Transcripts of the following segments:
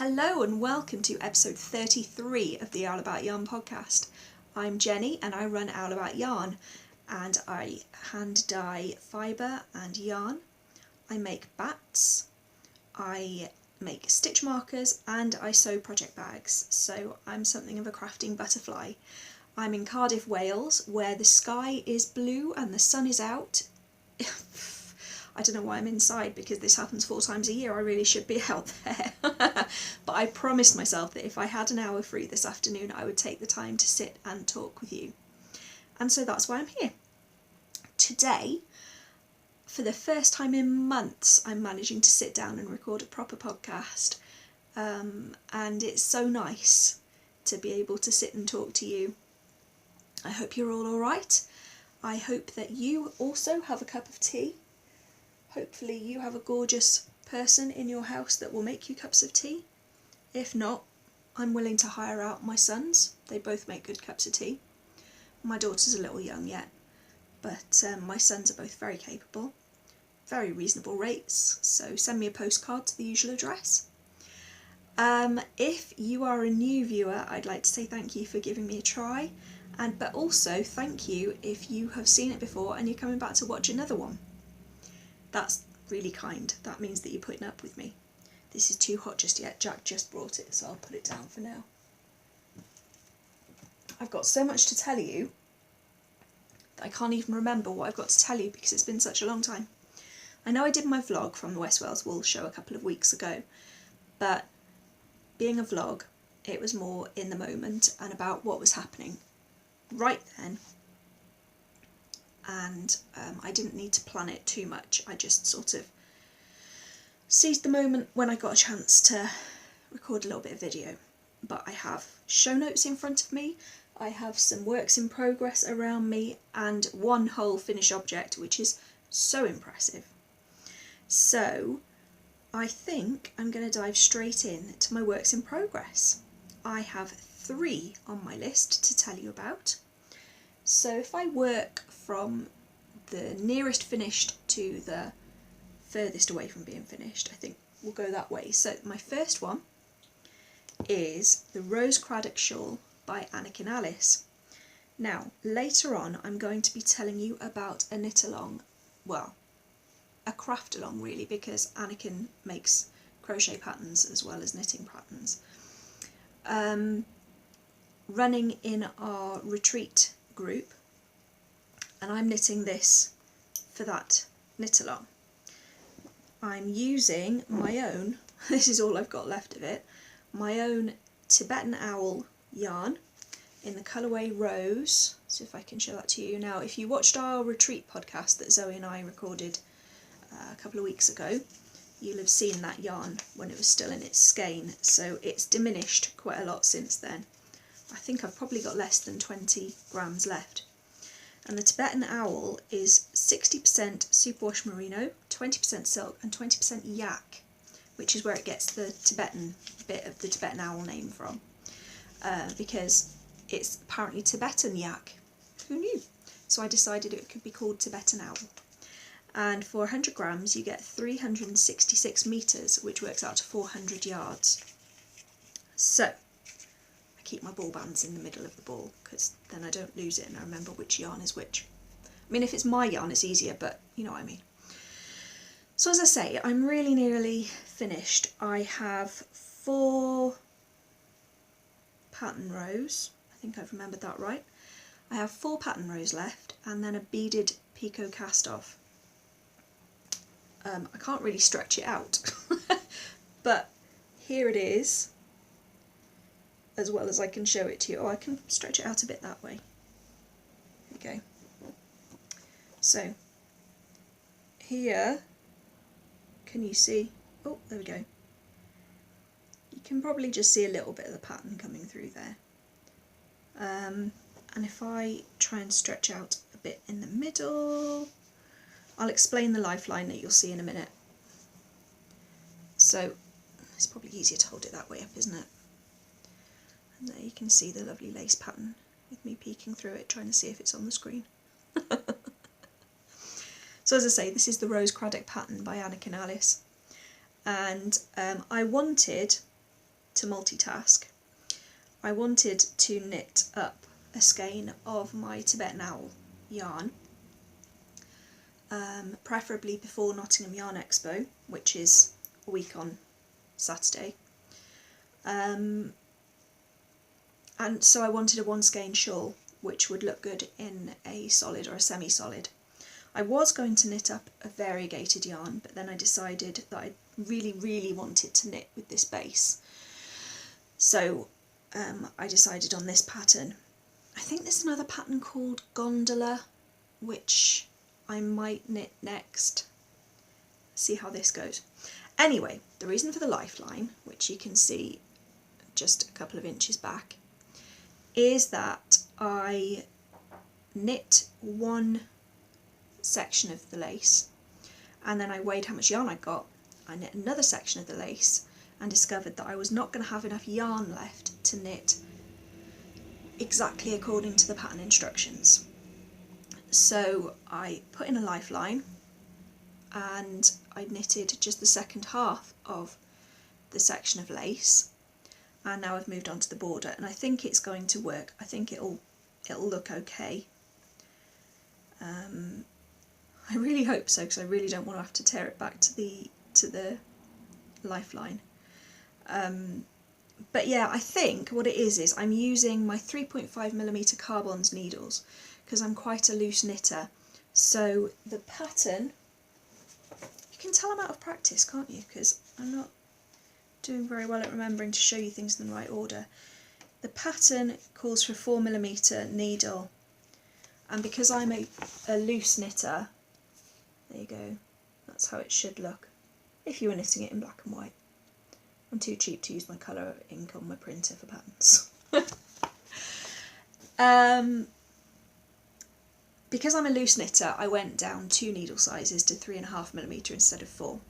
Hello and welcome to episode 33 of the Owl About Yarn podcast. I'm Jenny and I run Owl About Yarn, and I hand dye fibre and yarn. I make bats, I make stitch markers, and I sew project bags, so I'm something of a crafting butterfly. I'm in Cardiff, Wales, where the sky is blue and the sun is out. I don't know why I'm inside, because this happens 4 times a year. I really should be out there. But I promised myself that if I had an hour free this afternoon, I would take the time to sit and talk with you. And so that's why I'm here. Today, for the first time in months, I'm managing to sit down and record a proper podcast. And it's so nice to be able to sit and talk to you. I hope you're all alright. I hope that you also have a cup of tea. Hopefully you have a gorgeous person in your house that will make you cups of tea. If not, I'm willing to hire out my sons. They both make good cups of tea. My daughter's a little young yet, but my sons are both very capable, very reasonable rates, so send me a postcard to the usual address. If you are a new viewer, I'd like to say thank you for giving me a try, but also thank you if you have seen it before and you're coming back to watch another one. That's really kind. That means that you're putting up with me. This is too hot just yet. Jack just brought it, so I'll put it down for now. I've got so much to tell you that I can't even remember what I've got to tell you because it's been such a long time. I know I did my vlog from the West Wales Wool show a couple of weeks ago, but being a vlog, it was more in the moment and about what was happening right then. And I didn't need to plan it too much. I just sort of seized the moment when I got a chance to record a little bit of video. But I have show notes in front of me, I have some works in progress around me, and one whole finished object, which is so impressive. So I think I'm going to dive straight in to my works in progress. I have 3 on my list to tell you about. So if I work from the nearest finished to the furthest away from being finished, I think we'll go that way. So my first one is the Rose Craddock Shawl by Anakin Alice. Now, later on I'm going to be telling you about a knit along, well, a craft along really, because Anakin makes crochet patterns as well as knitting patterns. Running in our retreat group, and I'm knitting this for that knit along. I'm using my own, this is all I've got left of it, my own Tibetan Owl yarn in the colourway Rose. So if I can show that to you now. If you watched our retreat podcast that Zoe and I recorded a couple of weeks ago, you'll have seen that yarn when it was still in its skein, so it's diminished quite a lot since then. I think I've probably got less than 20 grams left. And the Tibetan Owl is 60% superwash merino, 20% silk and 20% yak, which is where it gets the Tibetan bit of the Tibetan Owl name from, because it's apparently Tibetan yak. Who knew? So I decided it could be called Tibetan Owl. And for 100 grams you get 366 metres, which works out to 400 yards. So keep my ball bands in the middle of the ball because then I don't lose it and I remember which yarn is which. I mean, if it's my yarn it's easier, but you know what I mean. So as I say, I'm really nearly finished. I have 4 pattern rows, I think I've remembered that right. I have 4 pattern rows left and then a beaded picot cast off. I can't really stretch it out but here it is, as well as I can show it to you. Oh, I can stretch it out a bit that way. There we go. So, here, can you see? Oh, there we go. You can probably just see a little bit of the pattern coming through there. And if I try and stretch out a bit in the middle, I'll explain the lifeline that you'll see in a minute. So, it's probably easier to hold it that way up, isn't it? And there you can see the lovely lace pattern with me peeking through it, trying to see if it's on the screen. So as I say, this is the Rose Craddock pattern by Anakin Alice. And I wanted to multitask, I wanted to knit up a skein of my Tibetan Owl yarn, preferably before Nottingham Yarn Expo, which is a week on Saturday. And so I wanted a one skein shawl, which would look good in a solid or a semi-solid. I was going to knit up a variegated yarn, but then I decided that I really wanted to knit with this base. So I decided on this pattern. I think there's another pattern called Gondola, which I might knit next. See how this goes. Anyway, the reason for the lifeline, which you can see just a couple of inches back, is that I knit one section of the lace, and then I weighed how much yarn I got. I knit another section of the lace and discovered that I was not going to have enough yarn left to knit exactly according to the pattern instructions. So I put in a lifeline and I knitted just the second half of the section of lace, and now I've moved on to the border, and I think it's going to work. I think it'll look okay. I really hope so, because I really don't want to have to tear it back to the lifeline. But yeah, I think what it is I'm using my 3.5mm Carbons needles, because I'm quite a loose knitter. So the pattern, you can tell I'm out of practice, can't you? Because I'm not doing very well at remembering to show you things in the right order. The pattern calls for a 4mm needle, and because I'm a loose knitter, there you go, that's how it should look if you were knitting it in black and white. I'm too cheap to use my colour ink on my printer for patterns. Because I'm a loose knitter, I went down 2 needle sizes to 3.5mm instead of 4,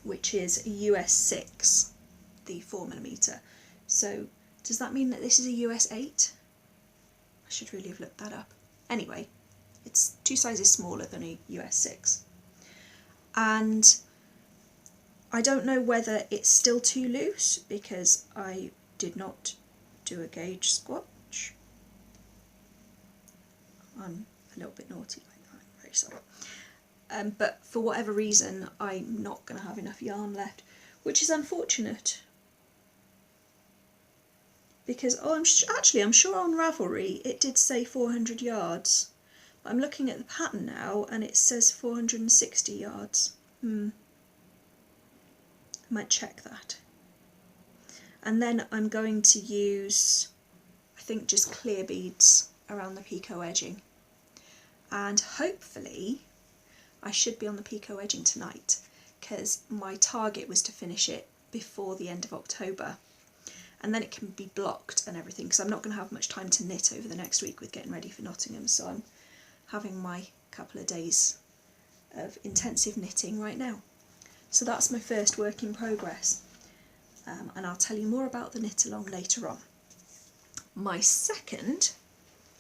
which is US 6, the 4mm. So does that mean that this is a US 8? I should really have looked that up. Anyway, it's 2 sizes smaller than a US 6. And I don't know whether it's still too loose, because I did not do a gauge swatch. I'm a little bit naughty like that, I'm very sorry. But for whatever reason, I'm not going to have enough yarn left, which is unfortunate. Because, I'm sure on Ravelry it did say 400 yards. But I'm looking at the pattern now and it says 460 yards. I might check that. And then I'm going to use, I think, just clear beads around the picot edging. And hopefully I should be on the picot edging tonight, because my target was to finish it before the end of October. And then it can be blocked and everything, because I'm not going to have much time to knit over the next week with getting ready for Nottingham, so I'm having my couple of days of intensive knitting right now. So that's my first work in progress, and I'll tell you more about the knit along later on. My second,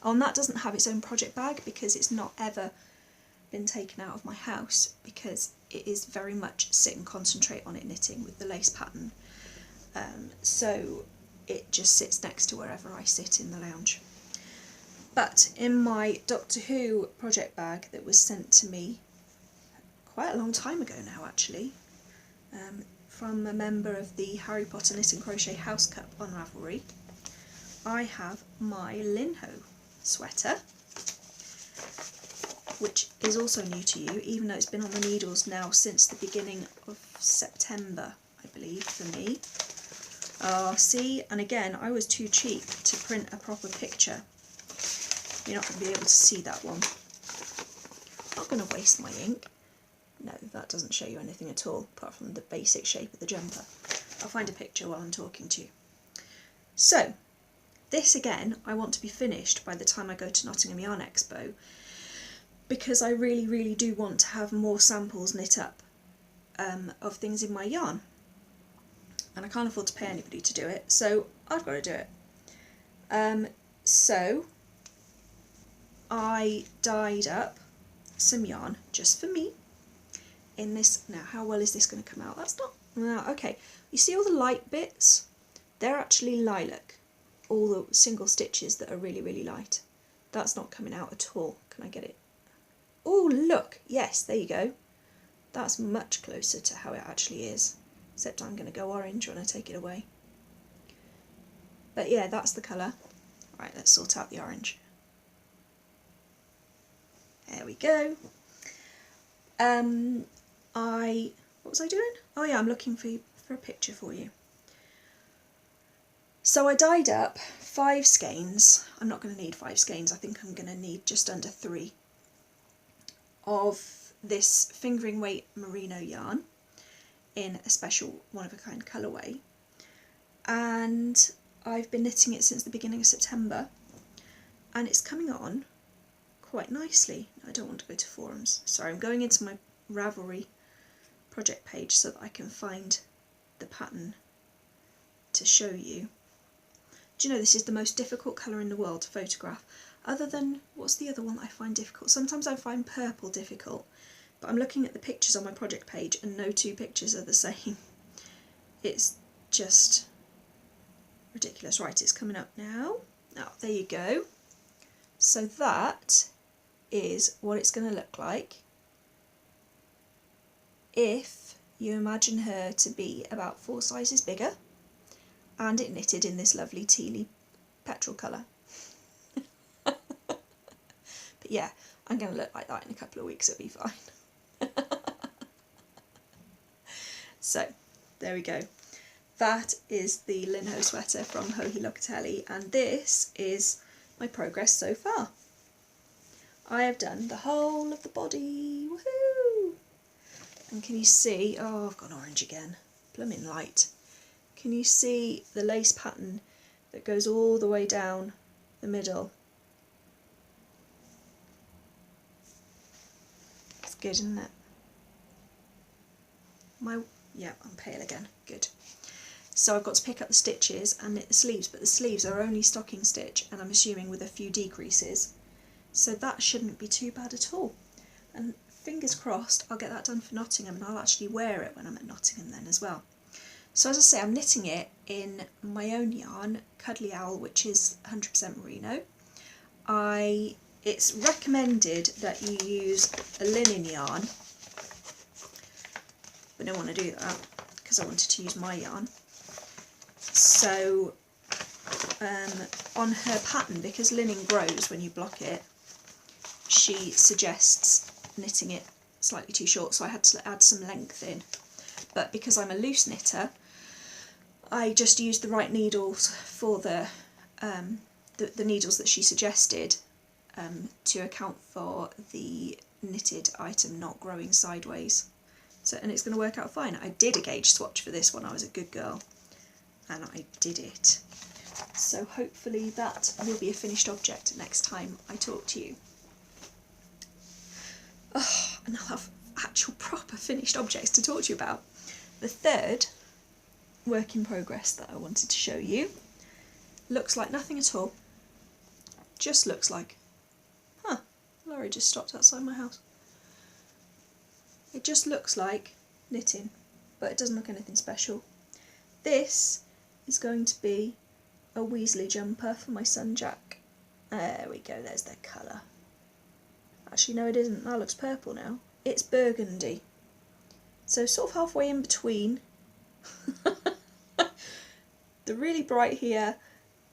and that doesn't have its own project bag because it's not ever been taken out of my house, because it is very much sit and concentrate on it knitting with the lace pattern. So it just sits next to wherever I sit in the lounge. But in my Doctor Who project bag that was sent to me quite a long time ago now, actually, from a member of the Harry Potter Knit and Crochet House Cup on Ravelry, I have my Linho sweater, which is also new to you, even though it's been on the needles now since the beginning of September, I believe, for me. See, and again, I was too cheap to print a proper picture. You're not going to be able to see that one. I'm not going to waste my ink. No, that doesn't show you anything at all, apart from the basic shape of the jumper. I'll find a picture while I'm talking to you. So, this again, I want to be finished by the time I go to Nottingham Yarn Expo, because I really do want to have more samples knit up of things in my yarn. And I can't afford to pay anybody to do it, so I've got to do it. So I dyed up some yarn just for me in this. Now, how well is this going to come out? That's not, no, okay. You see all the light bits? They're actually lilac, all the single stitches that are really, really light. That's not coming out at all. Can I get it? Oh, look, yes, there you go. That's much closer to how it actually is, except I'm going to go orange when I take it away. But yeah, that's the colour. Right, let's sort out the orange. There we go. What was I doing? Oh yeah, I'm looking for a picture for you. So I dyed up 5 skeins. I'm not going to need 5 skeins. I think I'm going to need just under 3 of this fingering weight merino yarn in a special one-of-a-kind colourway. And I've been knitting it since the beginning of September, and it's coming on quite nicely. I don't want to go to forums. Sorry, I'm going into my Ravelry project page so that I can find the pattern to show you. Do you know, this is the most difficult colour in the world to photograph, other than, what's the other one that I find difficult? Sometimes I find purple difficult, but I'm looking at the pictures on my project page and no 2 pictures are the same. It's just ridiculous. Right, it's coming up now. Oh, there you go. So that is what it's going to look like if you imagine her to be about 4 sizes bigger and it knitted in this lovely tealy petrol colour. But yeah, I'm going to look like that in a couple of weeks, it'll be fine. So, there we go. That is the Linho sweater from Joji Locatelli, and this is my progress so far. I have done the whole of the body, woohoo! And can you see, oh, I've gone orange again, blooming light. Can you see the lace pattern that goes all the way down the middle? It's good, isn't it? Yeah, I'm pale again, good. So I've got to pick up the stitches and knit the sleeves, but the sleeves are only stocking stitch, and I'm assuming with a few decreases. So that shouldn't be too bad at all. And fingers crossed I'll get that done for Nottingham, and I'll actually wear it when I'm at Nottingham then as well. So as I say, I'm knitting it in my own yarn, Cuddly Owl, which is 100% merino. It's recommended that you use a linen yarn, but I don't want to do that because I wanted to use my yarn. So on her pattern, because linen grows when you block it, she suggests knitting it slightly too short, so I had to add some length in. But because I'm a loose knitter, I just used the right needles for the needles that she suggested to account for the knitted item not growing sideways. So, and it's going to work out fine. I did a gauge swatch for this one, I was a good girl, and I did it. So hopefully that will be a finished object next time I talk to you. Oh, and I'll have actual proper finished objects to talk to you about. The third work in progress that I wanted to show you looks like nothing at all. Just looks like, lorry just stopped outside my house. It just looks like knitting, but it doesn't look anything special. This is going to be a Weasley jumper for my son Jack. There we go, there's their colour. Actually no, it isn't, that looks purple now. It's burgundy. So sort of halfway in between the really bright here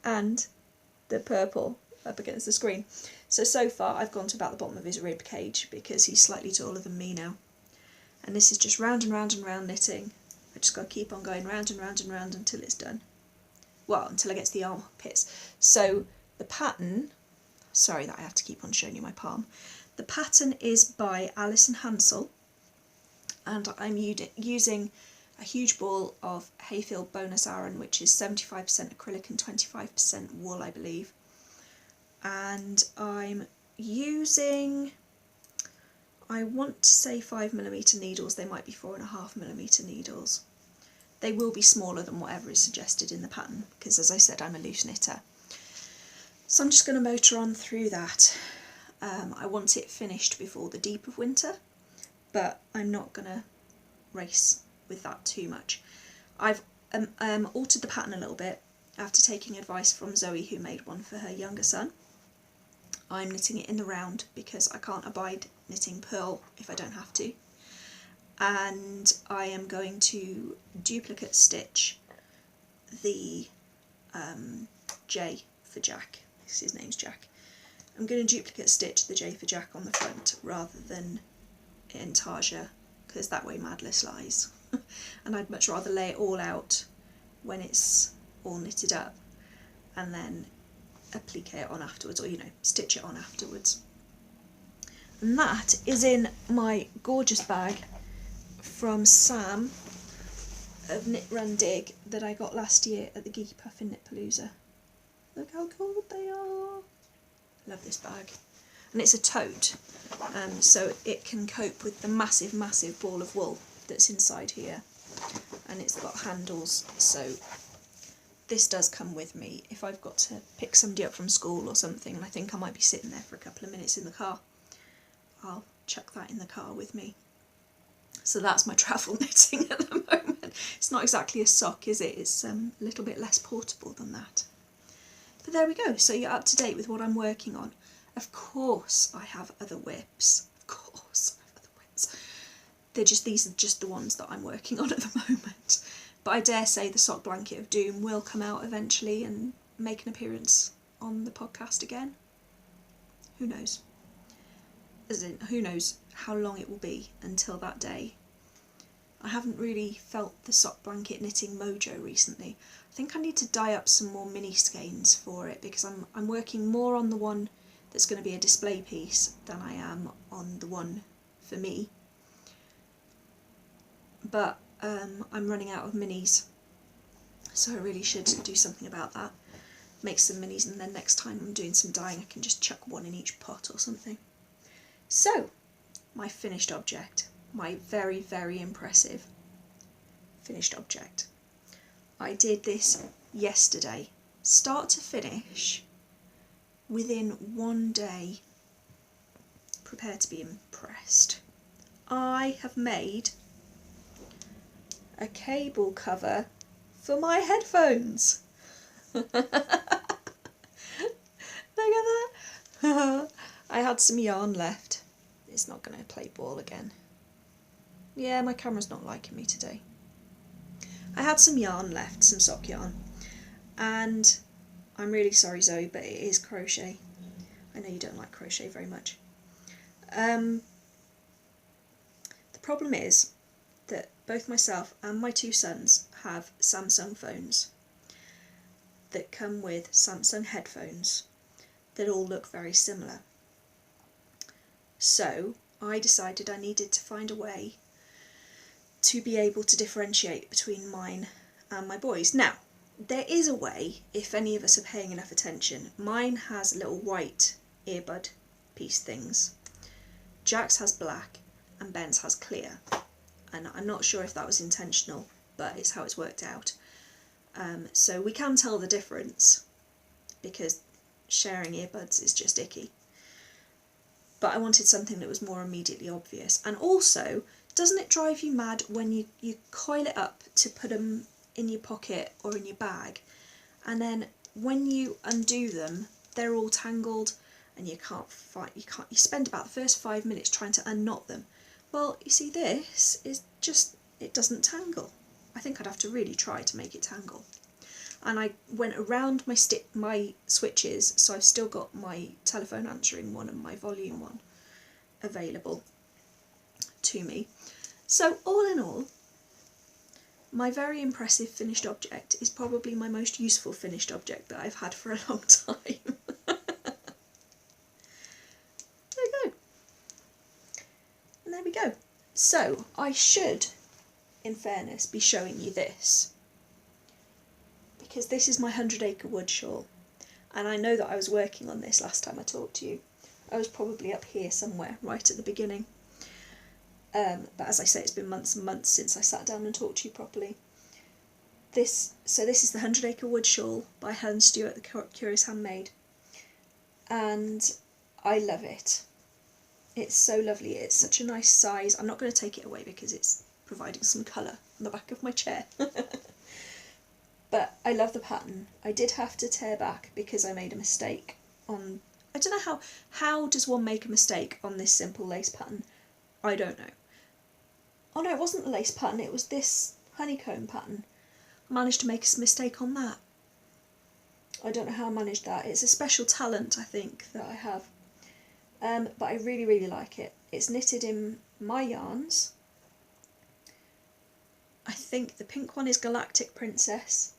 and the purple up against the screen. So far I've gone to about the bottom of his rib cage because he's slightly taller than me now. And this is just round and round and round knitting. I just got to keep on going round and round and round until it's done. Well, until I get to the armpits. So the pattern, sorry that I have to keep on showing you my palm. The pattern is by Alison Hansel, and I'm using a huge ball of Hayfield Bonus Aran, which is 75% acrylic and 25% wool, I believe. And I'm using, I want to say 5mm needles, they might be 4.5mm needles. They will be smaller than whatever is suggested in the pattern, because as I said, I'm a loose knitter. So I'm just going to motor on through that. I want it finished before the deep of winter, but I'm not going to race with that too much. I've altered the pattern a little bit after taking advice from Zoe, who made one for her younger son. I'm knitting it in the round because I can't abide knitting purl if I don't have to. And I am going to duplicate stitch the J for Jack. His name's Jack. I'm going to duplicate stitch the J for Jack on the front rather than intarsia, because that way Madness lies. And I'd much rather lay it all out when it's all knitted up and then applique it on afterwards, or stitch it on afterwards. And that is in my gorgeous bag from Sam of Knit Run Dig that I got last year at the Geeky Puffin Knitpalooza. Look how cool they are! Love this bag. And it's a tote, so it can cope with the massive ball of wool that's inside here. And it's got handles, so this does come with me if I've got to pick somebody up from school or something and I think I might be sitting there for a couple of minutes in the car. I'll chuck that in the car with me. So that's my travel knitting at the moment. It's not exactly a sock, is it? It's a little bit less portable than that. But there we go, so you're up to date with what I'm working on. Of course I have other whips. Of course I have other whips. These are just the ones that I'm working on at the moment. But I dare say the Sock Blanket of Doom will come out eventually and make an appearance on the podcast again. Who knows? As in, who knows how long it will be until that day. I haven't really felt the sock blanket knitting mojo recently. I think I need to dye up some more mini skeins for it because I'm working more on the one that's going to be a display piece than I am on the one for me. But I'm running out of minis, so I really should do something about that. Make some minis, and then next time I'm doing some dyeing I can just chuck one in each pot or something. So, my finished object. My very, very impressive finished object. I did this yesterday, start to finish, within one day. Prepare to be impressed. I have made a cable cover for my headphones. Look at that. I had some yarn left. It's not going to play ball again. Yeah, my camera's not liking me today. I had some yarn left, some sock yarn, and I'm really sorry, Zoe, but it is crochet. I know you don't like crochet very much. The problem is that both myself and my two sons have Samsung phones that come with Samsung headphones that all look very similar. So I decided I needed to find a way to be able to differentiate between mine and my boys. Now, there is a way, if any of us are paying enough attention. Mine has little white earbud piece things. Jack's has black and Ben's has clear. And I'm not sure if that was intentional, but it's how it's worked out. So we can tell the difference because sharing earbuds is just icky. But I wanted something that was more immediately obvious. And also, doesn't it drive you mad when you coil it up to put them in your pocket or in your bag, and then when you undo them, they're all tangled and you spend about the first 5 minutes trying to unknot them. Well, you see, this is just, it doesn't tangle. I think I'd have to really try to make it tangle. And I went around my switches, so I've still got my telephone answering one and my volume one available to me. So all in all, my very impressive finished object is probably my most useful finished object that I've had for a long time. There we go. And there we go. So I should, in fairness, be showing you this, because this is my 100 Acre Wood shawl, and I know that I was working on this last time I talked to you. I was probably up here somewhere right at the beginning. But as I say, it's been months and months since I sat down and talked to you properly. This is the 100 Acre Wood shawl by Helen Stewart, the Curious Handmaid, and I love it. It's so lovely. It's such a nice size. I'm not going to take it away because it's providing some colour on the back of my chair. I love the pattern. I did have to tear back because I made a mistake on... I don't know how does one make a mistake on this simple lace pattern? I don't know. Oh no, it wasn't the lace pattern, it was this honeycomb pattern. I managed to make a mistake on that. I don't know how I managed that. It's a special talent, I think, that I have. But I really, really like it. It's knitted in my yarns. I think the pink one is Galactic Princess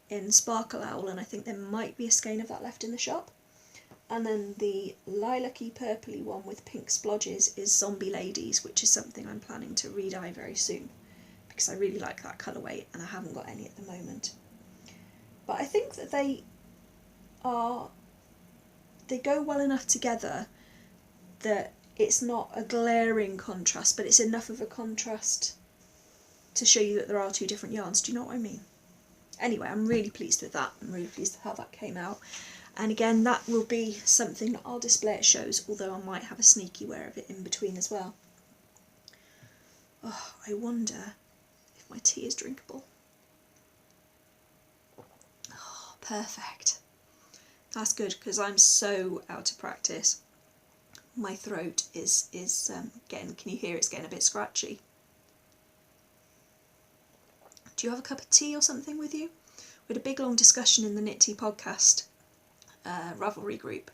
in Sparkle Owl, and I think there might be a skein of that left in the shop. And then the lilac-y purpley one with pink splodges is Zombie Ladies, which is something I'm planning to re-dye very soon, because I really like that colourway and I haven't got any at the moment. But I think that they go well enough together that it's not a glaring contrast, but it's enough of a contrast to show you that there are two different yarns. Do you know what I mean? Anyway, I'm really pleased with that. I'm really pleased with how that came out. And again, that will be something that I'll display at shows, although I might have a sneaky wear of it in between as well. Oh, I wonder if my tea is drinkable. Oh, perfect. That's good, because I'm so out of practice. My throat is getting, can you hear it's getting a bit scratchy? Do you have a cup of tea or something with you? We had a big long discussion in the Knit Tea podcast Ravelry group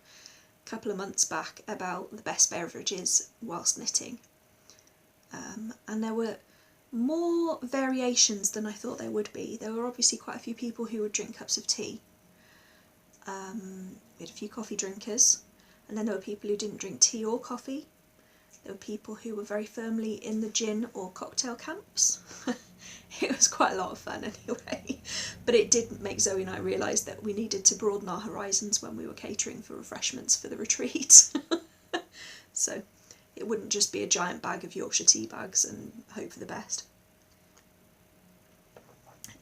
a couple of months back about the best beverages whilst knitting. And there were more variations than I thought there would be. There were obviously quite a few people who would drink cups of tea. We had a few coffee drinkers, and then there were people who didn't drink tea or coffee. There were people who were very firmly in the gin or cocktail camps. It was quite a lot of fun anyway, but it did make Zoe and I realise that we needed to broaden our horizons when we were catering for refreshments for the retreat. So it wouldn't just be a giant bag of Yorkshire tea bags and hope for the best.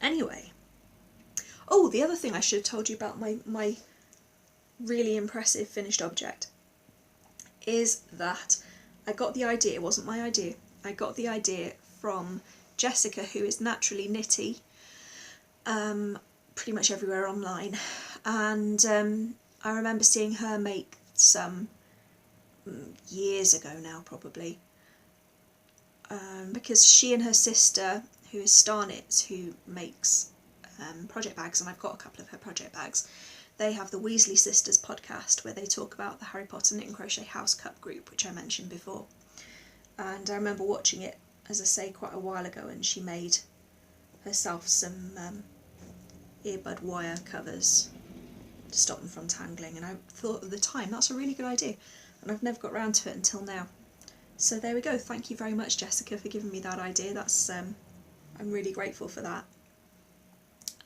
Anyway, oh, the other thing I should have told you about my really impressive finished object is that I got the idea, it wasn't my idea, I got the idea from Jessica, who is Naturally Knitty, pretty much everywhere online, and I remember seeing her make some years ago now probably, because she and her sister, who is Star Knits, who makes project bags, and I've got a couple of her project bags, they have the Weasley Sisters podcast where they talk about the Harry Potter Knit and Crochet House Cup group, which I mentioned before. And I remember watching it, as I say, quite a while ago, and she made herself some earbud wire covers to stop them from tangling, and I thought at the time that's a really good idea, and I've never got around to it until now. So there we go. Thank you very much, Jessica, for giving me that idea. That's I'm really grateful for that.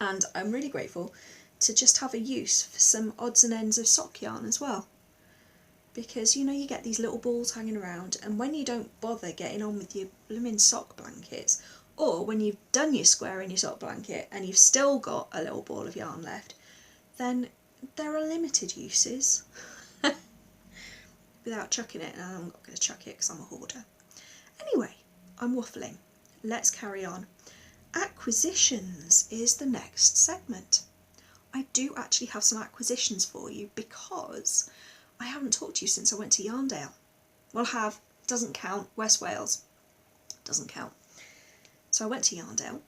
And I'm really grateful to just have a use for some odds and ends of sock yarn as well. Because, you know, you get these little balls hanging around, and when you don't bother getting on with your blooming sock blankets, or when you've done your square in your sock blanket and you've still got a little ball of yarn left, then there are limited uses. Without chucking it, and I'm not going to chuck it because I'm a hoarder. Anyway, I'm waffling. Let's carry on. Acquisitions is the next segment. I do actually have some acquisitions for you because I haven't talked to you since I went to Yarndale. Well, doesn't count, West Wales, doesn't count. So I went to Yarndale.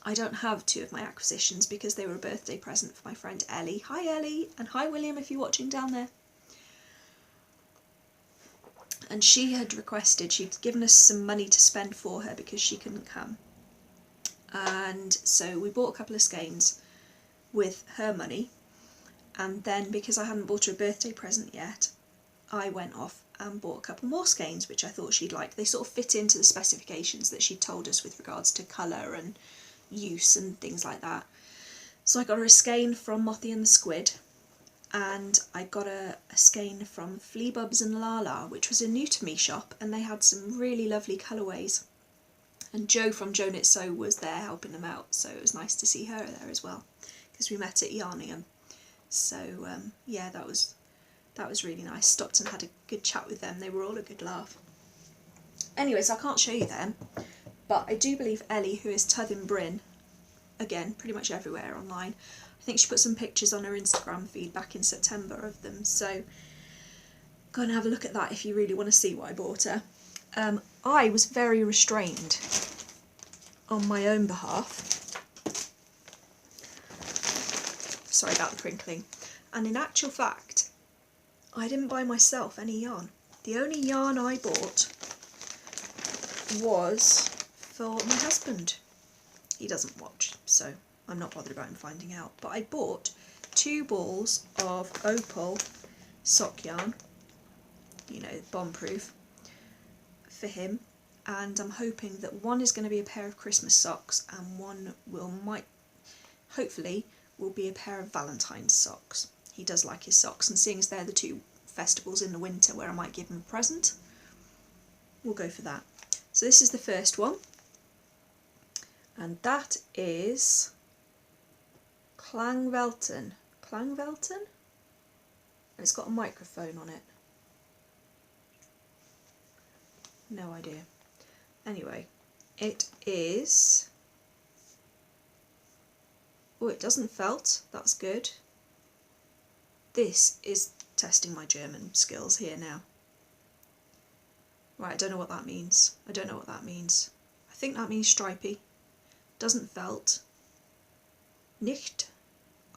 I don't have two of my acquisitions because they were a birthday present for my friend Ellie. Hi Ellie, and hi William if you're watching down there. And she had requested, she'd given us some money to spend for her because she couldn't come. And so we bought a couple of skeins with her money, and then because I hadn't bought her a birthday present yet, I went off and bought a couple more skeins which I thought she'd like. They sort of fit into the specifications that she'd told us with regards to colour and use and things like that. So I got her a skein from Mothy and the Squid, and I got a skein from Fleabubs and Lala, which was a new to me shop, and they had some really lovely colourways. And Jo from Jo Knit Sew was there helping them out, so it was nice to see her there as well, because we met at Yarningham. So yeah, that was really nice. Stopped and had a good chat with them. They were all a good laugh. Anyways, I can't show you them, but I do believe Ellie, who is Tuddin Bryn, again, pretty much everywhere online. I think she put some pictures on her Instagram feed back in September of them, so go and have a look at that if you really want to see what I bought her. I was very restrained on my own behalf. Sorry about the crinkling. And in actual fact, I didn't buy myself any yarn. The only yarn I bought was for my husband. He doesn't watch, so I'm not bothered about him finding out. But I bought 2 balls of Opal sock yarn, you know, bomb-proof, for him. And I'm hoping that one is going to be a pair of Christmas socks and one hopefully will be a pair of Valentine's socks. He does like his socks, and seeing as they're the 2 festivals in the winter where I might give him a present, we'll go for that. So this is the first one, and that is Klangwelten. Klangwelten? And it's got a microphone on it. No idea. Anyway, it is... Oh, it doesn't felt. That's good. This is testing my German skills here now. Right, I don't know what that means. I don't know what that means. I think that means stripy. Doesn't felt. Nicht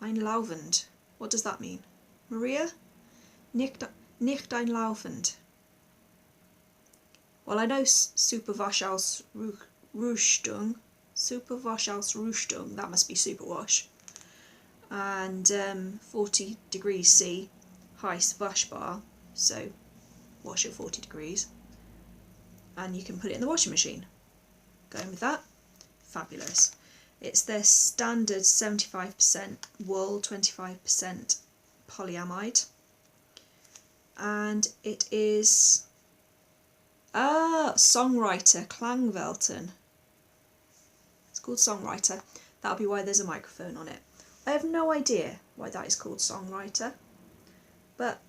einlaufend. What does that mean? Maria? Nicht einlaufend. Well, I know Superwasch-Ausrüstung. Superwasch-Ausrüstung, that must be superwash. And 40 degrees C, heiß waschbar, so wash at 40 degrees. And you can put it in the washing machine. Going with that, fabulous. It's their standard 75% wool, 25% polyamide. And it is... Songwriter, Klangwelten. It's called Songwriter. That'll be why there's a microphone on it. I have no idea why that is called Songwriter, but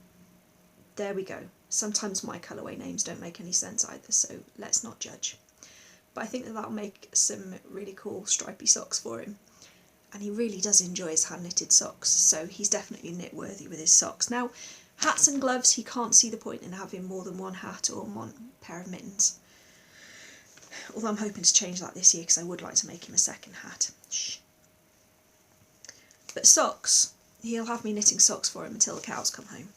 there we go. Sometimes my colourway names don't make any sense either, so let's not judge. But I think that that'll make some really cool stripy socks for him. And he really does enjoy his hand-knitted socks, so he's definitely knit-worthy with his socks. Now, hats and gloves, he can't see the point in having more than one hat or one pair of mittens. Although I'm hoping to change that this year because I would like to make him a second hat. Shh. But socks, he'll have me knitting socks for him until the cows come home.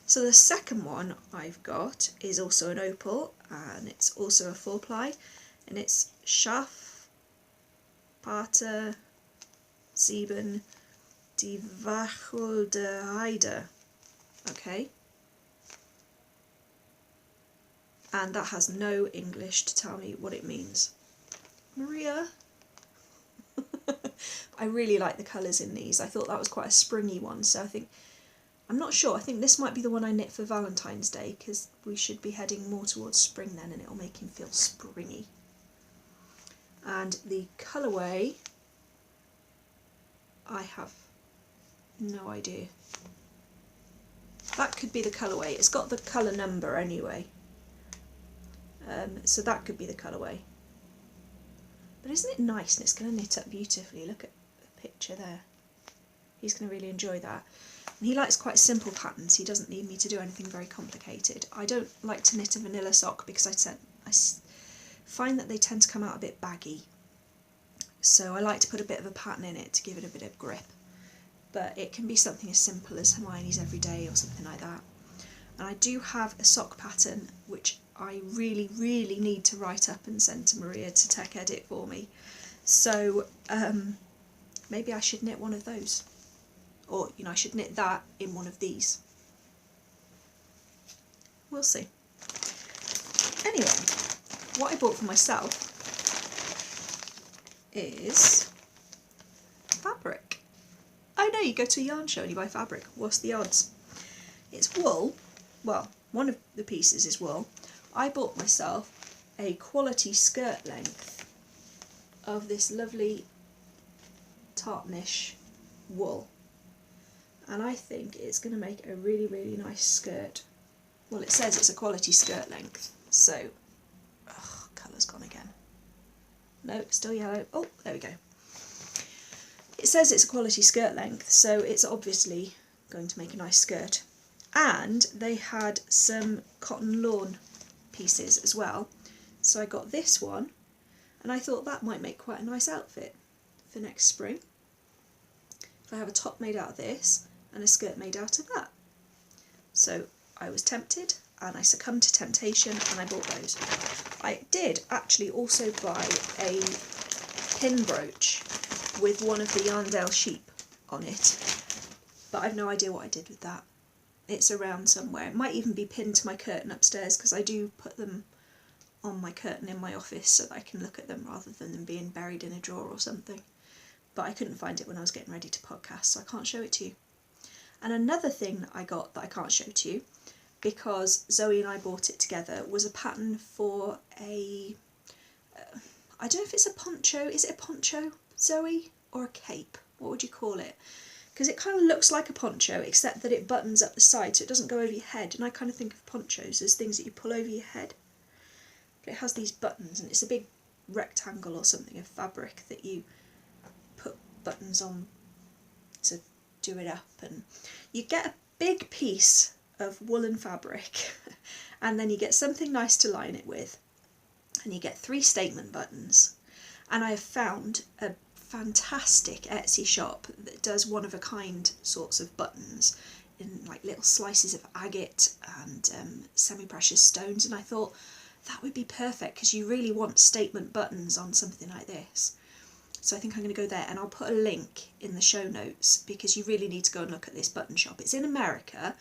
So the second one I've got is also an opal, and it's also a 4-ply, and it's Schafpater 7 Die Wacholder Heide. Okay. And that has no English to tell me what it means. Maria? I really like the colours in these. I thought that was quite a springy one, so I'm not sure, I think this might be the one I knit for Valentine's Day, because we should be heading more towards spring then, and it'll make him feel springy. And the colourway, I have no idea. That could be the colourway. It's got the colour number anyway. So that could be the colourway. But isn't it nice? And it's going to knit up beautifully. Look at the picture there. He's going to really enjoy that. And he likes quite simple patterns. He doesn't need me to do anything very complicated. I don't like to knit a vanilla sock because I find that they tend to come out a bit baggy. So I like to put a bit of a pattern in it to give it a bit of grip. But it can be something as simple as Hermione's Everyday or something like that. And I do have a sock pattern which I really, really need to write up and send to Maria to tech edit for me. So maybe I should knit one of those. Or, I should knit that in one of these. We'll see. Anyway, what I bought for myself is fabric. I know, you go to a yarn show and you buy fabric. What's the odds? It's wool. Well, one of the pieces is wool. I bought myself a quality skirt length of this lovely tartanish wool. And I think it's going to make a really, really nice skirt. Well, it says it's a quality skirt length, so... colour's gone again. No, it's still yellow. Oh, there we go. It says it's a quality skirt length, so it's obviously going to make a nice skirt. And they had some cotton lawn pieces as well. So I got this one, and I thought that might make quite a nice outfit for next spring. If I have a top made out of this and a skirt made out of that. So I was tempted, and I succumbed to temptation, and I bought those. I did actually also buy a pin brooch with one of the Yarndale sheep on it, but I've no idea what I did with that. It's around somewhere. It might even be pinned to my curtain upstairs, because I do put them on my curtain in my office so that I can look at them rather than them being buried in a drawer or something. But I couldn't find it when I was getting ready to podcast, so I can't show it to you. And another thing that I got that I can't show to you, because Zoe and I bought it together, was a pattern for a, I don't know if it's a poncho. Is it a poncho, Zoe? Or a cape? What would you call it? Because it kind of looks like a poncho, except that it buttons up the side so it doesn't go over your head. And I kind of think of ponchos as things that you pull over your head. But it has these buttons, and it's a big rectangle or something of fabric that you put buttons on to do it up. And you get a big piece of woolen fabric and then you get something nice to line it with, and you get 3 statement buttons. And I have found a fantastic Etsy shop that does one-of-a-kind sorts of buttons in like little slices of agate and semi-precious stones, and I thought that would be perfect because you really want statement buttons on something like this. So I think I'm going to go there, and I'll put a link in the show notes because you really need to go and look at this button shop. It's in America,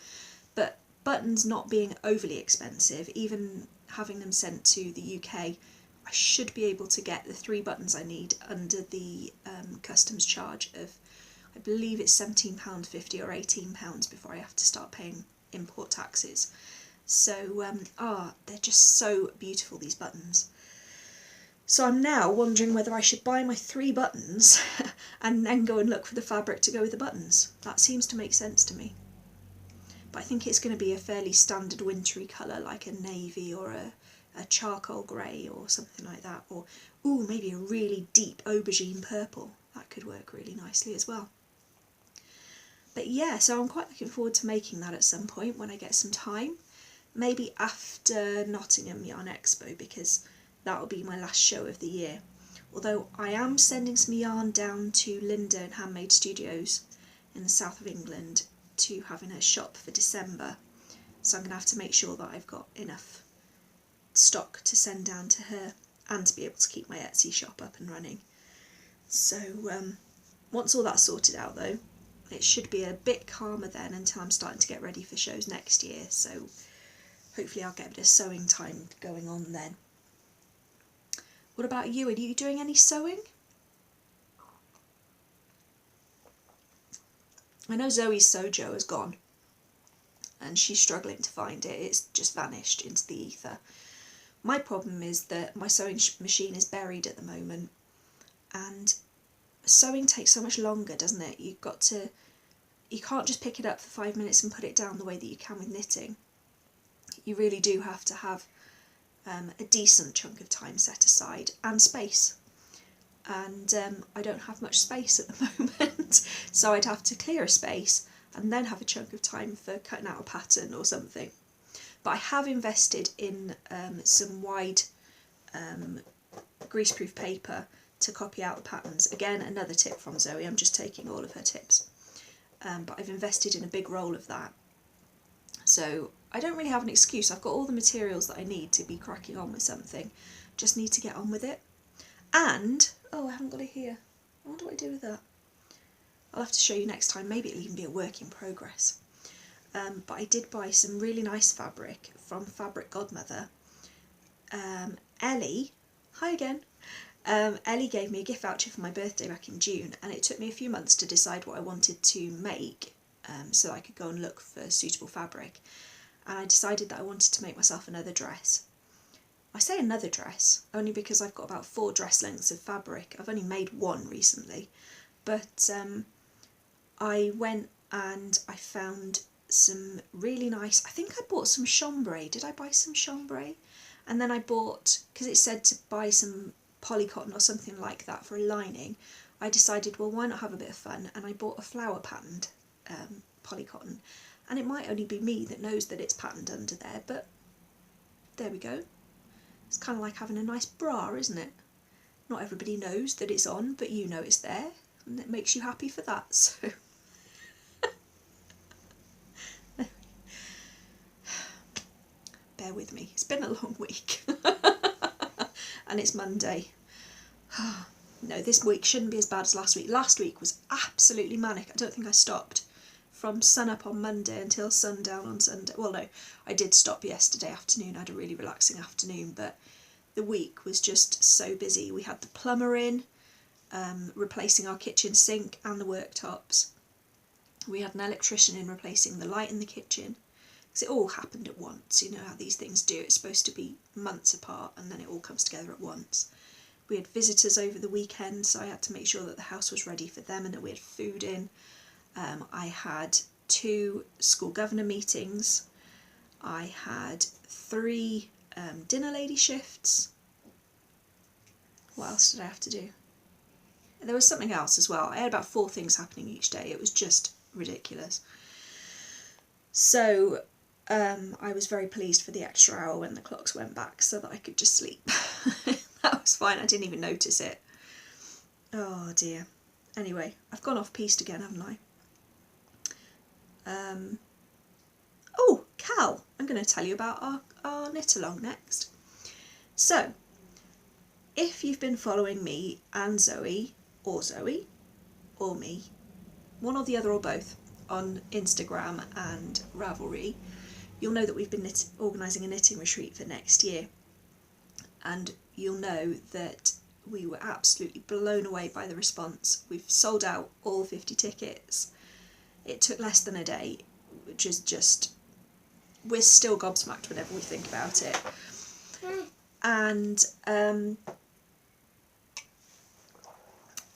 but buttons not being overly expensive, even having them sent to the UK, I should be able to get the 3 buttons I need under the customs charge of, I believe it's £17.50 or £18 before I have to start paying import taxes. So, they're just so beautiful, these buttons. So I'm now wondering whether I should buy my 3 buttons and then go and look for the fabric to go with the buttons. That seems to make sense to me. But I think it's going to be a fairly standard wintry colour, like a navy or a charcoal grey or something like that. Or, ooh, maybe a really deep aubergine purple. That could work really nicely as well. But yeah, so I'm quite looking forward to making that at some point when I get some time. Maybe after Nottingham Yarn Expo, because that will be my last show of the year. Although I am sending some yarn down to Linda and Handmade Studios in the south of England to have in her shop for December. So I'm going to have to make sure that I've got enough stock to send down to her and to be able to keep my Etsy shop up and running. So once all that's sorted out though, it should be a bit calmer then until I'm starting to get ready for shows next year. So hopefully I'll get a bit of sewing time going on then. What about you? Are you doing any sewing? I know Zoe's Sojo has gone and she's struggling to find it. It's just vanished into the ether. My problem is that my sewing machine is buried at the moment, and sewing takes so much longer, doesn't it? You can't just pick it up for 5 minutes and put it down the way that you can with knitting. You really do have to have a decent chunk of time set aside and space. And I don't have much space at the moment, so I'd have to clear a space and then have a chunk of time for cutting out a pattern or something. But I have invested in some wide greaseproof paper to copy out the patterns. Again, another tip from Zoe, I'm just taking all of her tips. But I've invested in a big roll of that. So I don't really have an excuse. I've got all the materials that I need to be cracking on with something. Just need to get on with it. And, oh, I haven't got it here. I wonder what I do with that. I'll have to show you next time. Maybe it'll even be a work in progress. But I did buy some really nice fabric from Fabric Godmother. Ellie, hi again. Ellie gave me a gift voucher for my birthday back in June, and it took me a few months to decide what I wanted to make so I could go and look for suitable fabric. And I decided that I wanted to make myself another dress. I say another dress only because I've got about 4 dress lengths of fabric. I've only made one recently, but I went and I found some really nice, I think I bought some chambray. Did I buy some chambray? And then I bought, because it said to buy some polycotton or something like that for a lining, I decided, well, why not have a bit of fun? And I bought a flower patterned polycotton, and it might only be me that knows that it's patterned under there, but there we go. It's kind of like having a nice bra, isn't it? Not everybody knows that it's on, but you know it's there, and it makes you happy for that, so... Bear with me, it's been a long week. And it's Monday. No, this week shouldn't be as bad as last week. Last week was absolutely manic. I don't think I stopped from sun up on Monday until sundown on Sunday. Well, no, I did stop yesterday afternoon. I had a really relaxing afternoon, but the week was just so busy. We had the plumber in, replacing our kitchen sink and the worktops. We had an electrician in replacing the light in the kitchen. Because it all happened at once. You know how these things do. It's supposed to be months apart and then it all comes together at once. We had visitors over the weekend, so I had to make sure that the house was ready for them and that we had food in. I had 2 school governor meetings. I had 3 dinner lady shifts. What else did I have to do? There was something else as well. I had about 4 things happening each day. It was just ridiculous. So I was very pleased for the extra hour when the clocks went back so that I could just sleep. That was fine, I didn't even notice it. Oh dear. Anyway, I've gone off piste again, haven't I? Oh, Cal, I'm going to tell you about our knit along next. So, if you've been following me and Zoe, or me, one or the other or both, on Instagram and Ravelry, you'll know that we've been organising a knitting retreat for next year. And you'll know that we were absolutely blown away by the response. We've sold out all 50 tickets. It took less than a day, which is just... we're still gobsmacked whenever we think about it. And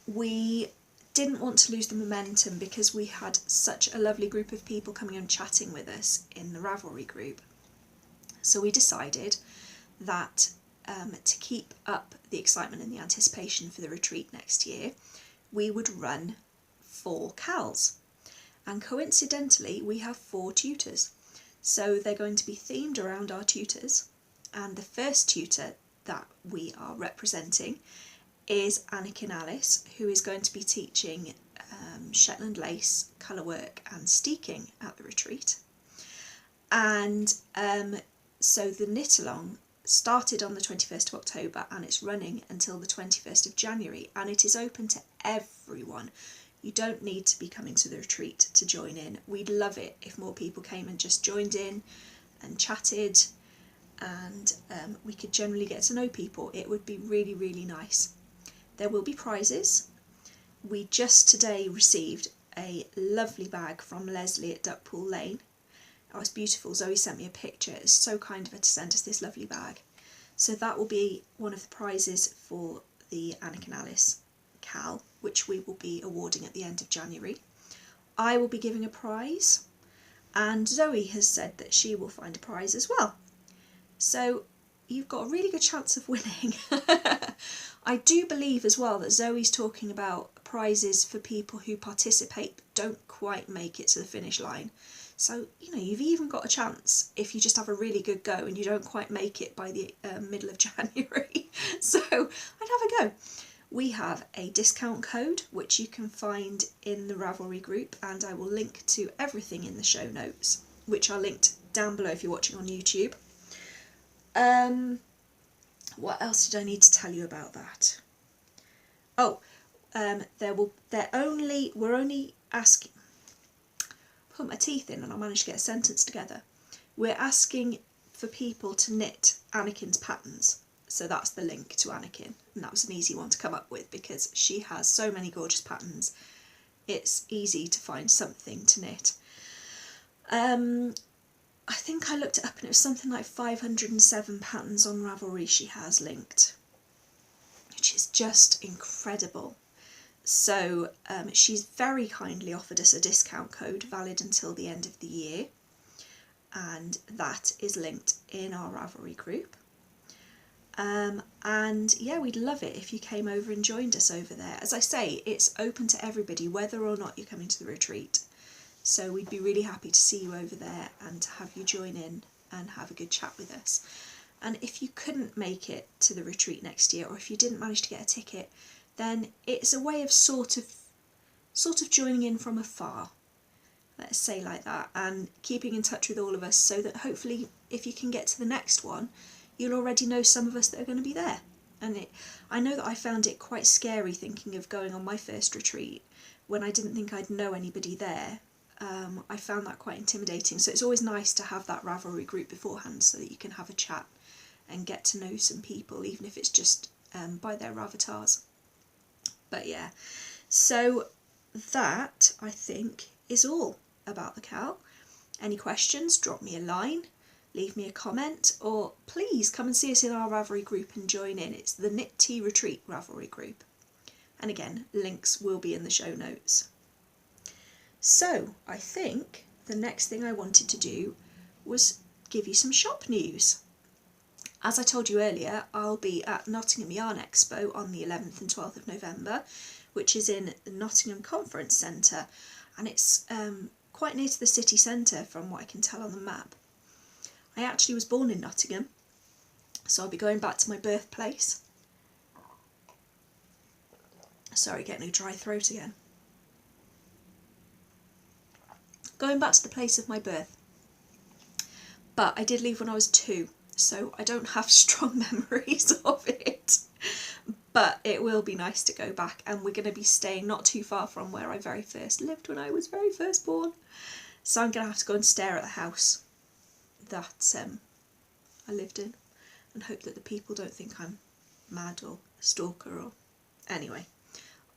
we didn't want to lose the momentum because we had such a lovely group of people coming and chatting with us in the Ravelry group. So we decided that to keep up the excitement and the anticipation for the retreat next year, we would run 4 Cals. And coincidentally, we have 4 tutors. So they're going to be themed around our tutors. And the first tutor that we are representing is Anakin Alice, who is going to be teaching Shetland lace, colourwork and steeking at the retreat. And so the knit along started on the 21st of October and it's running until the 21st of January, and it is open to everyone. You don't need to be coming to the retreat to join in. We'd love it if more people came and just joined in and chatted, and we could generally get to know people. It would be really, really nice. There will be prizes. We just today received a lovely bag from Leslie at Duckpool Lane. Oh, it's beautiful. Zoe sent me a picture. It's so kind of her to send us this lovely bag. So that will be one of the prizes for the Anakin Alice Cal, which we will be awarding at the end of January. I will be giving a prize, and Zoe has said that she will find a prize as well. So you've got a really good chance of winning. I do believe as well that Zoe's talking about prizes for people who participate but don't quite make it to the finish line. So, you know, you've even got a chance if you just have a really good go and you don't quite make it by the middle of January. So I'd have a go. We have a discount code which you can find in the Ravelry group, and I will link to everything in the show notes, which are linked down below if you're watching on YouTube. What else did I need to tell you about that? Oh, we're only asking... Put my teeth in and I managed to get a sentence together. We're asking for people to knit Anakin's patterns. So that's the link to Anakin. And that was an easy one to come up with because she has so many gorgeous patterns. It's easy to find something to knit. I think I looked it up and it was something like 507 patterns on Ravelry she has linked, which is just incredible. So she's very kindly offered us a discount code valid until the end of the year, and that is linked in our Ravelry group. And yeah, we'd love it if you came over and joined us over there. As I say, it's open to everybody, whether or not you're coming to the retreat. So we'd be really happy to see you over there and to have you join in and have a good chat with us. And if you couldn't make it to the retreat next year, or if you didn't manage to get a ticket, then it's a way of sort of joining in from afar, let's say like that, and keeping in touch with all of us, so that hopefully if you can get to the next one, you'll already know some of us that are going to be there. And I know that I found it quite scary thinking of going on my first retreat when I didn't think I'd know anybody there. I found that quite intimidating, so it's always nice to have that Ravelry group beforehand so that you can have a chat and get to know some people, even if it's just by their avatars. But yeah, so that, I think, is all about the cow. Any questions, drop me a line, leave me a comment, or please come and see us in our Ravelry group and join in. It's the Knit Tea Retreat Ravelry group. And again, links will be in the show notes. So I think the next thing I wanted to do was give you some shop news. As I told you earlier, I'll be at Nottingham Yarn Expo on the 11th and 12th of November, which is in the Nottingham Conference Centre, and it's quite near to the city centre from what I can tell on the map. I actually was born in Nottingham, so I'll be going back to my birthplace. Sorry, getting a dry throat again. Going back to the place of my birth. But I did leave when I was 2, so I don't have strong memories of it. But it will be nice to go back, and we're going to be staying not too far from where I very first lived when I was very first born. So I'm going to have to go and stare at the house that I lived in, and hope that the people don't think I'm mad or a stalker or... Anyway,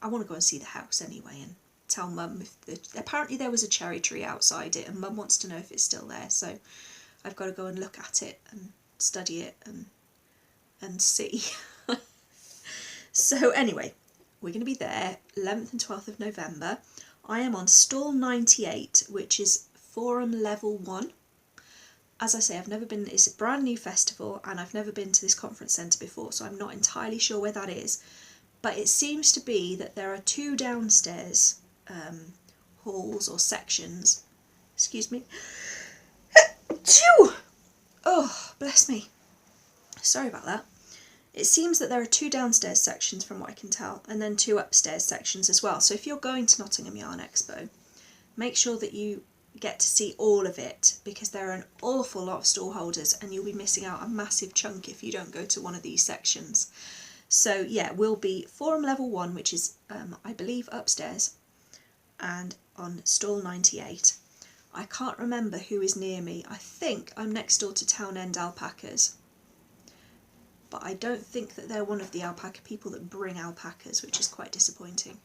I want to go and see the house anyway and tell Mum if apparently there was a cherry tree outside it, and Mum wants to know if it's still there, so I've got to go and look at it and study it and see. So anyway, we're going to be there 11th and 12th of November. I am on stall 98, which is Forum Level 1. As I say, I've never been, it's a brand new festival, and I've never been to this conference centre before, so I'm not entirely sure where that is. But it seems to be that there are 2 downstairs halls or sections. Excuse me. Oh, bless me. Sorry about that. It seems that there are 2 downstairs sections from what I can tell, and then 2 upstairs sections as well. So if you're going to Nottingham Yarn Expo, make sure that you get to see all of it, because there are an awful lot of stall holders and you'll be missing out a massive chunk if you don't go to one of these sections. So yeah, we'll be Forum Level 1, which is I believe upstairs, and on stall 98. I can't remember who is near me. I think I'm next door to Townend Alpacas, but I don't think that they're one of the alpaca people that bring alpacas, which is quite disappointing.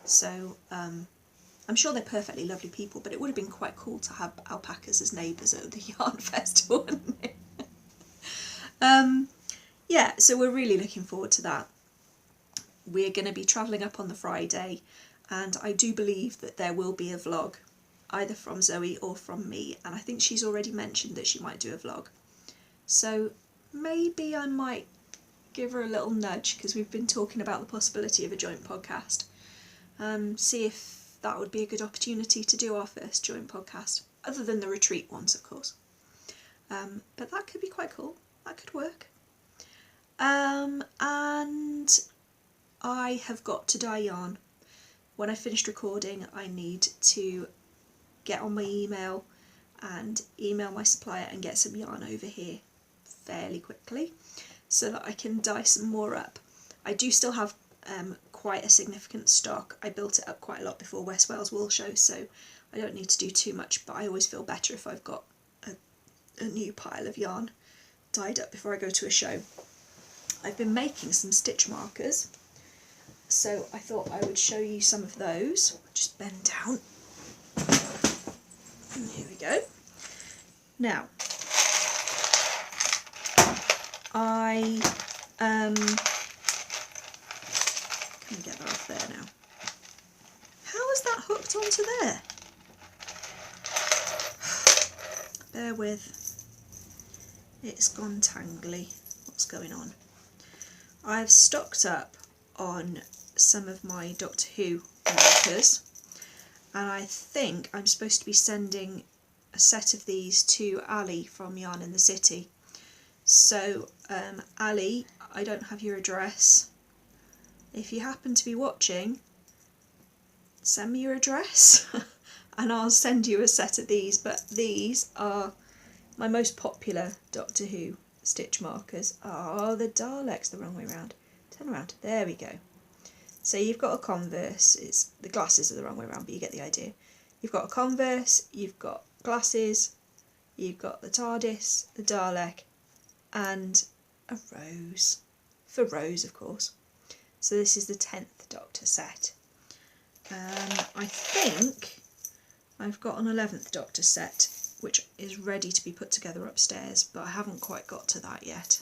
So I'm sure they're perfectly lovely people, but it would have been quite cool to have alpacas as neighbours at the yarn festival, wouldn't it? Yeah, so we're really looking forward to that. We're going to be travelling up on the Friday, and I do believe that there will be a vlog, either from Zoe or from me, and I think she's already mentioned that she might do a vlog. So maybe I might give her a little nudge, because we've been talking about the possibility of a joint podcast. See if that would be a good opportunity to do our first joint podcast, other than the retreat ones, of course. But that could be quite cool. That could work. And I have got to dye yarn. When I finished recording, I need to get on my email and email my supplier and get some yarn over here fairly quickly, so that I can dye some more up. I do still have quite a significant stock. I built it up quite a lot before West Wales Wool Show, so I don't need to do too much, but I always feel better if I've got a new pile of yarn dyed up before I go to a show. I've been making some stitch markers, so I thought I would show you some of those. Just bend down. And here we go. Now, I can get that off there now. How is that hooked onto there? Bear with. It's gone tangly. what's going on. I've stocked up on some of my Doctor Who markers, and I think I'm supposed to be sending a set of these to Ali from Yarn in the City. So Ali, I don't have your address. If you happen to be watching, send me your address and I'll send you a set of these. But these are my most popular Doctor Who stitch markers. Oh, the Daleks, the wrong way around. Turn around, there we go. So you've got a Converse, the glasses are the wrong way around, but you get the idea. You've got a Converse, you've got glasses, you've got the TARDIS, the Dalek, and a Rose. For Rose, of course. So this is the 10th Doctor set. I think I've got an 11th Doctor set, which is ready to be put together upstairs, but I haven't quite got to that yet.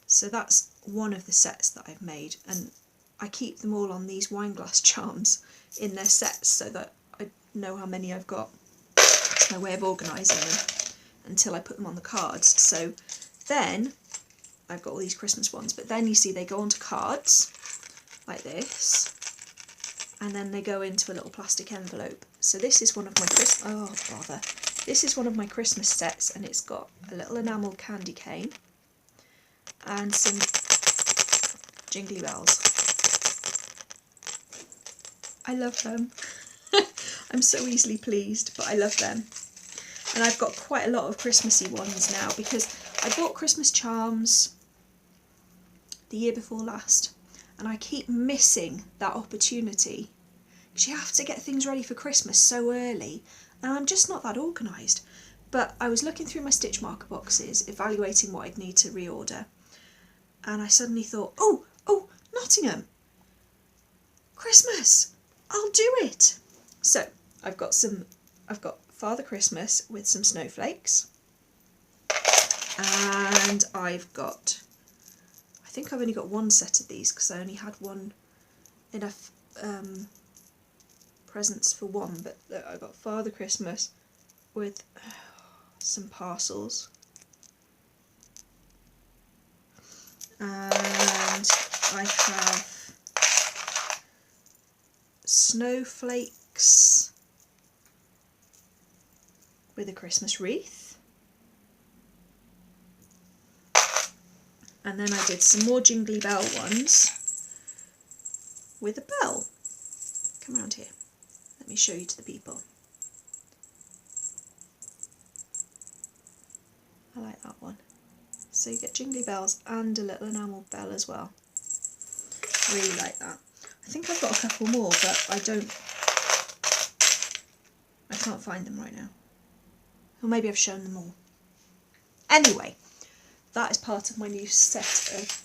So that's one of the sets that I've made, and I keep them all on these wine glass charms in their sets so that I know how many I've got. It's my way of organising them until I put them on the cards. So then I've got all these Christmas ones, but then you see they go onto cards like this, and then they go into a little plastic envelope. So this is one of my This is one of my Christmas sets, and it's got a little enamel candy cane and some jingly bells. I love them. I'm so easily pleased, but I love them. And I've got quite a lot of Christmassy ones now because I bought Christmas charms the year before last, and I keep missing that opportunity because you have to get things ready for Christmas so early, and I'm just not that organised. But I was looking through my stitch marker boxes, evaluating what I'd need to reorder, and I suddenly thought, oh, Nottingham, Christmas, I'll do it. So I've got Father Christmas with some snowflakes, and I think I've only got one set of these because I only had enough presents for one, but look, I got Father Christmas with some parcels, and I have snowflakes with a Christmas wreath, and then I did some more jingly bell ones with a bell. Come around here, let me show you to the people. I like that one. So you get jingly bells and a little enamel bell as well. Really like that. I think I've got a couple more, but I can't find them right now. Or maybe I've shown them all. Anyway, that is part of my new set of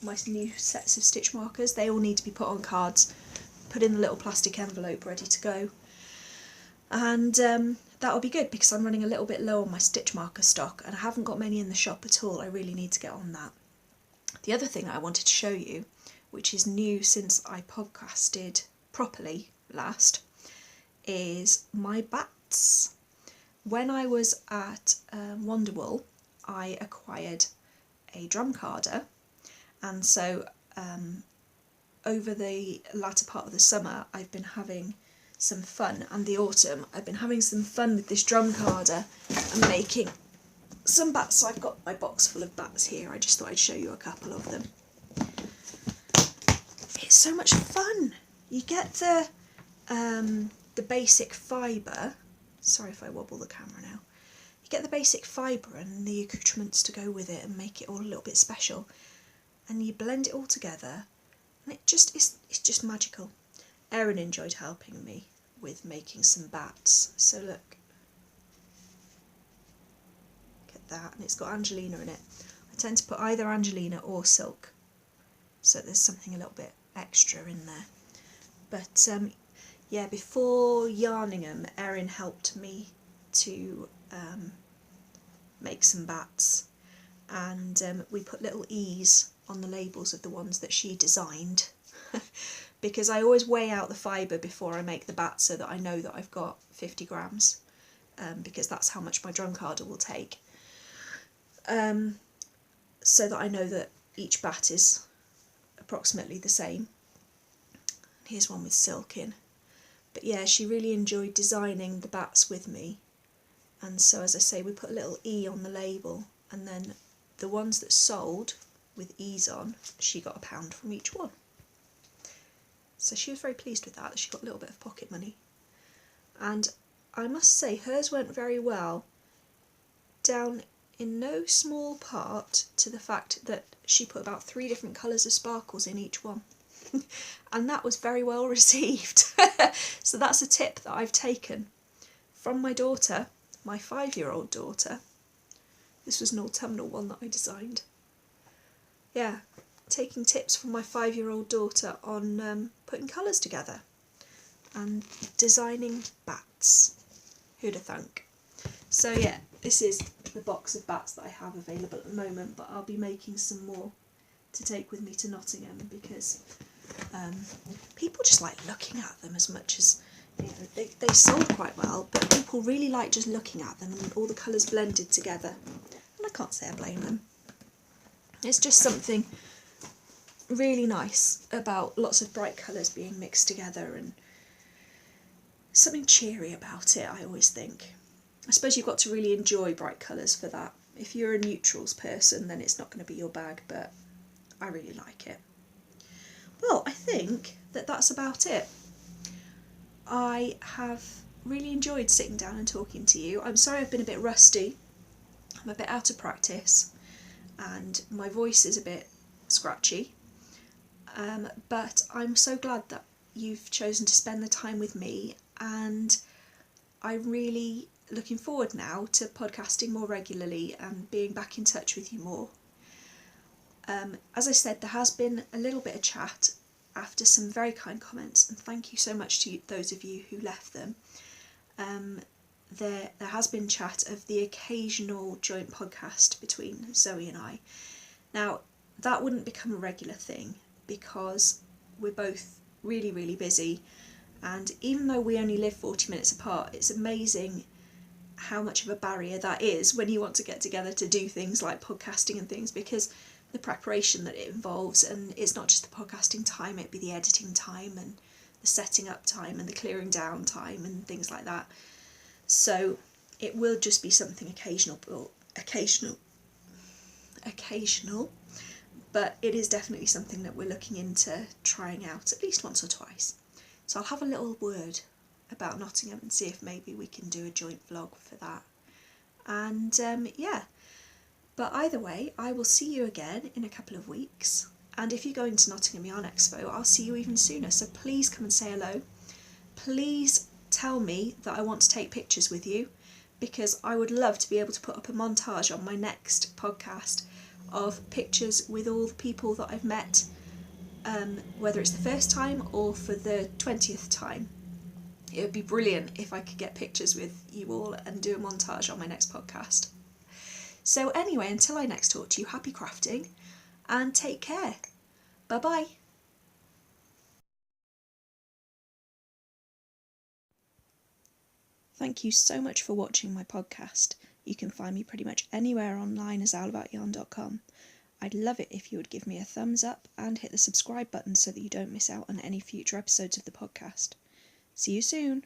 my new sets of stitch markers. They all need to be put on cards, put in the little plastic envelope, ready to go. And that'll be good because I'm running a little bit low on my stitch marker stock, and I haven't got many in the shop at all. I really need to get on that. The other thing I wanted to show you, which is new since I podcasted properly last, is my bats. When I was at Wonderwool, I acquired a drum carder, and so over the latter part of the summer I've been having some fun, and the autumn I've been having some fun with this drum carder and making some bats. So I've got my box full of bats here. I just thought I'd show you a couple of them. It's so much fun. You get the basic fibre. Sorry if I wobble the camera now. You get the basic fibre and the accoutrements to go with it and make it all a little bit special, and you blend it all together, and it's just magical. Erin enjoyed helping me with making some bats. So look at that, and it's got Angelina in it. I tend to put either Angelina or silk, so there's something a little bit extra in there. But yeah, before yarning them, Erin helped me to make some bats, and we put little E's on the labels of the ones that she designed because I always weigh out the fibre before I make the bat so that I know that I've got 50 grams, because that's how much my drum carder will take. so that I know that each bat is approximately the same. Here's one with silk in. But yeah, she really enjoyed designing the bats with me. And so, as I say, we put a little E on the label, and then the ones that sold with E's on, she got £1 from each one. So she was very pleased with that. She got a little bit of pocket money. And I must say, hers went very well, down in no small part to the fact that she put about 3 different colours of sparkles in each one. And that was very well received. So that's a tip that I've taken from my daughter, my 5-year-old daughter. This was an autumnal one that I designed. Yeah, taking tips from my 5-year-old daughter on putting colours together and designing bats. Who'd have thunk? So yeah, this is the box of bats that I have available at the moment, but I'll be making some more to take with me to Nottingham, because people just like looking at them as much as, you know, they sold quite well, but people really like just looking at them and all the colours blended together. And I can't say I blame them. It's just something really nice about lots of bright colours being mixed together, and something cheery about it, I always think. I suppose you've got to really enjoy bright colours for that. If you're a neutrals person, then it's not going to be your bag, but I really like it. Well, I think that that's about it. I have really enjoyed sitting down and talking to you. I'm sorry I've been a bit rusty. I'm a bit out of practice and my voice is a bit scratchy. But I'm so glad that you've chosen to spend the time with me, and I'm really looking forward now to podcasting more regularly and being back in touch with you more. As I said, there has been a little bit of chat after some very kind comments, and thank you so much to those of you who left them. There has been chat of the occasional joint podcast between Zoe and I. Now, that wouldn't become a regular thing because we're both really, really busy, and even though we only live 40 minutes apart, it's amazing how much of a barrier that is when you want to get together to do things like podcasting and things, because the preparation that it involves, and it's not just the podcasting time, it'd be the editing time and the setting up time and the clearing down time and things like that. So it will just be something occasional, but it is definitely something that we're looking into trying out at least once or twice. So I'll have a little word about Nottingham and see if maybe we can do a joint vlog for that. And yeah, but either way, I will see you again in a couple of weeks. And if you're going to Nottingham Yarn Expo, I'll see you even sooner. So please come and say hello. Please tell me that I want to take pictures with you, because I would love to be able to put up a montage on my next podcast of pictures with all the people that I've met, whether it's the first time or for the 20th time. It would be brilliant if I could get pictures with you all and do a montage on my next podcast. So anyway, until I next talk to you, happy crafting and take care. Bye bye. Thank you so much for watching my podcast. You can find me pretty much anywhere online as owlaboutyarn.com. I'd love it if you would give me a thumbs up and hit the subscribe button so that you don't miss out on any future episodes of the podcast. See you soon.